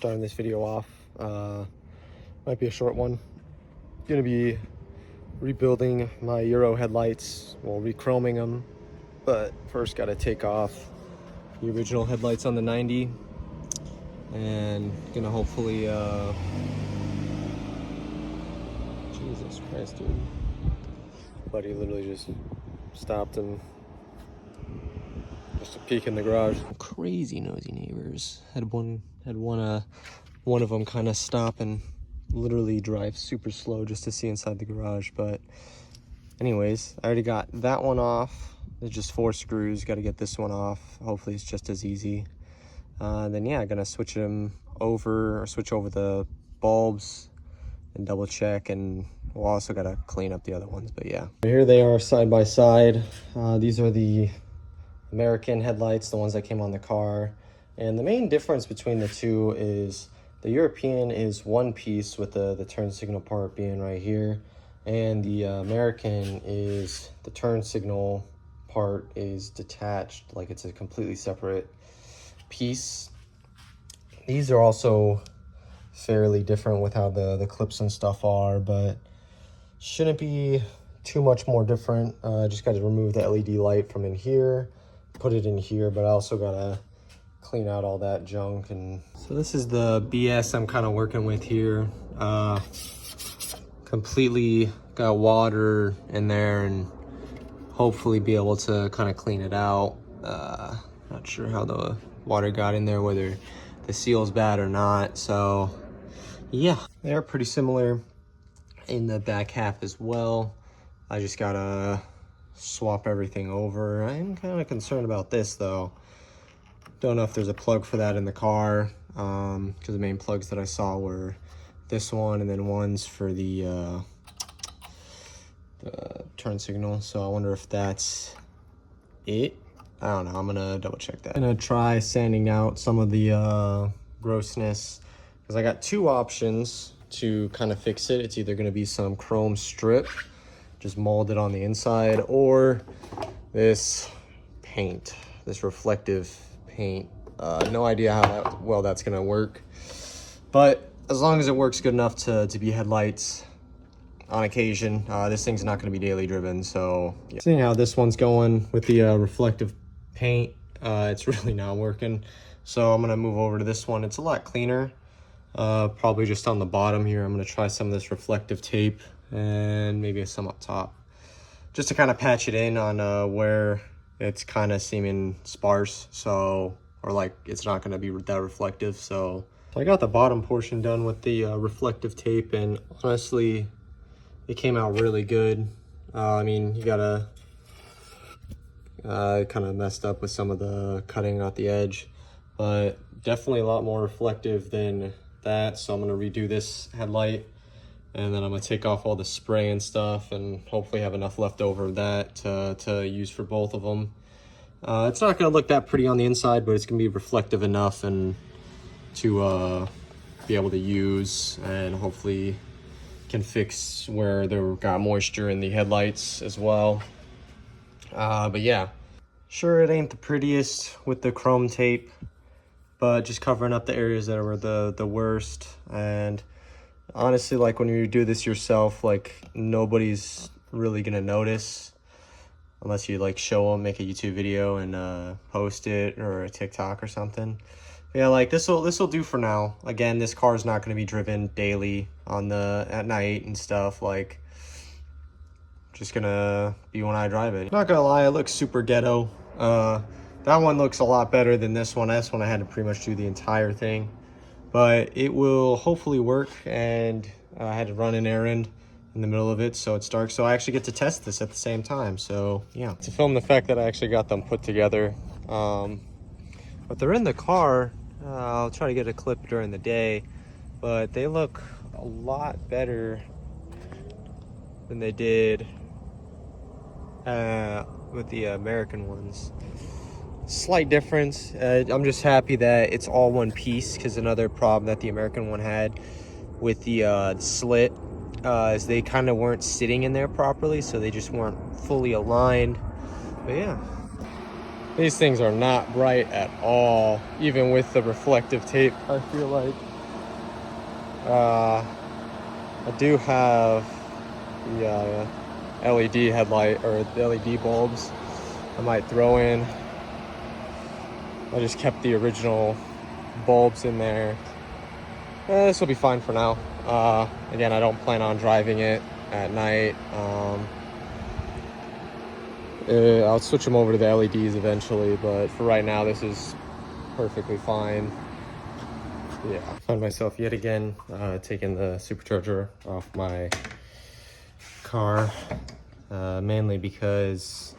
starting this video off. Might be a short one. Gonna be rebuilding my Euro headlights, well, re-chroming them, but first got to take off the original headlights on the 90, and gonna hopefully Jesus Christ, dude. Buddy literally just stopped and just a peek in the garage. Crazy nosy neighbors. Had one of them kind of stop and literally drive super slow just to see inside the garage. But anyways, I already got that one off. There's just 4 screws. Got to get this one off. Hopefully it's just as easy. Then yeah, I'm gonna switch over the bulbs and double check, and we'll also gotta clean up the other ones. But yeah, here they are side by side. These are the American headlights, the ones that came on the car. And the main difference between the two is the European is one piece with the turn signal part being right here, and the American is the turn signal part is detached, like it's a completely separate piece. These are also fairly different with how the clips and stuff are, but shouldn't be too much more different. Just got to remove the LED light from in here, put it in here, but I also gotta clean out all that junk. And so this is the BS I'm kind of working with here. Completely got water in there, and hopefully be able to kind of clean it out. Not sure how the water got in there, whether the seal's bad or not. So yeah, they're pretty similar in the back half as well. I just gotta swap everything over. I'm kind of concerned about this though. Don't know if there's a plug for that in the car, because the main plugs that I saw were this one and then ones for the turn signal. So I wonder if that's it. I don't know. I'm gonna double check that. I'm gonna try sanding out some of the grossness, because I got 2 options to kind of fix it. It's either gonna be some chrome strip, just molded on the inside, or this paint, this reflective paint. No idea how well that's gonna work, but as long as it works good enough to be headlights on occasion. This thing's not gonna be daily driven, so yeah. Seeing how this one's going with the reflective paint, it's really not working. So I'm gonna move over to this one. It's a lot cleaner. Probably just on the bottom here, I'm gonna try some of this reflective tape and maybe some up top, just to kind of patch it in on where it's kind of seeming sparse, so, or like it's not gonna be that reflective. So I got the bottom portion done with the reflective tape, and honestly, it came out really good. I mean, you gotta kind of messed up with some of the cutting out the edge, but definitely a lot more reflective than that. So I'm gonna redo this headlight, and then I'm gonna take off all the spray and stuff, and hopefully have enough left over of that to use for both of them. It's not gonna look that pretty on the inside, but it's gonna be reflective enough and to be able to use, and hopefully can fix where there got moisture in the headlights as well. But yeah, sure, it ain't the prettiest with the chrome tape, but just covering up the areas that were the worst. And honestly, like when you do this yourself, like nobody's really gonna notice unless you like show them, make a YouTube video and post it, or a TikTok or something. Yeah, like this will do for now. Again, this car is not going to be driven daily at night and stuff. Like, just gonna be when I drive it. Not gonna lie, it looks super ghetto. That one looks a lot better than this one. This one I had to pretty much do the entire thing, but it will hopefully work. And I had to run an errand in the middle of it, so it's dark. So I actually get to test this at the same time. So yeah, to film the fact that I actually got them put together. But they're in the car. I'll try to get a clip during the day, but they look a lot better than they did with the American ones. Slight difference. I'm just happy that it's all one piece, because another problem that the American one had with the slit is they kind of weren't sitting in there properly, so they just weren't fully aligned. But yeah, these things are not bright at all, even with the reflective tape, I feel like. I do have the LED headlight, or the LED bulbs I might throw in. I just kept the original bulbs in there. This will be fine for now. Again, I don't plan on driving it at night. I'll switch them over to the LEDs eventually, but for right now, this is perfectly fine. Yeah, I find myself yet again taking the supercharger off my car, mainly because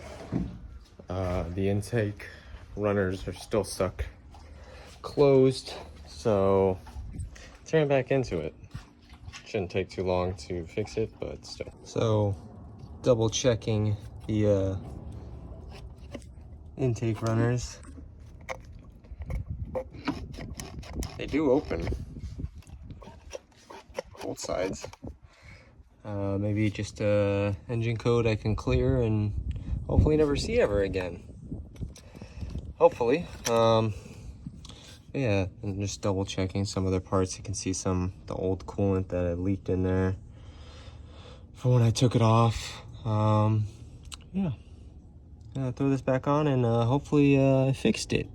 the intake runners are still stuck closed, so turn back into it. Shouldn't take too long to fix it, but still. So double checking the intake runners. They do open both sides. Maybe just a engine code I can clear and hopefully never see ever again. Hopefully. Yeah, and just double checking some other parts. You can see the old coolant that had leaked in there from when I took it off. Yeah, throw this back on and hopefully I fixed it.